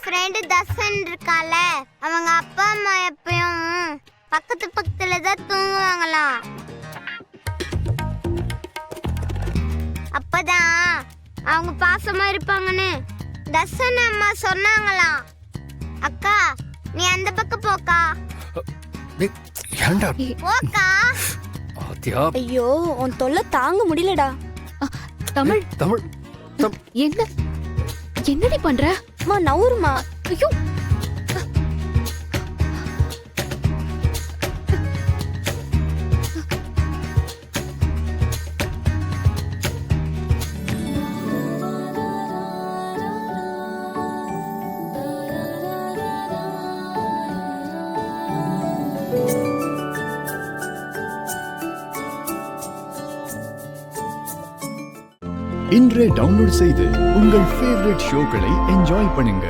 Friend Darshan இருக்கால, அவங்க அப்பா அம்மா எப்பயும் பக்கத்துல தான் தூங்குவாங்களாம். அப்பதான் அவங்க பாசமா இருப்பாங்கன்னு தர்ஷன் அம்மா சொன்னாங்களாம். அக்கா நீ அந்த பக்கம் போக்கா. போக்கா. ஐயோ உன் தொல்லை தாங்க முடியலடா. தமிழ் தமிழ் என்னடி பண்ற? அம்மா நவுருமா. ஐயோ இன்றே டவுன்லோட் செய்து உங்கள் ஃபேவரட் ஷோக்களை என்ஜாய் பண்ணுங்க.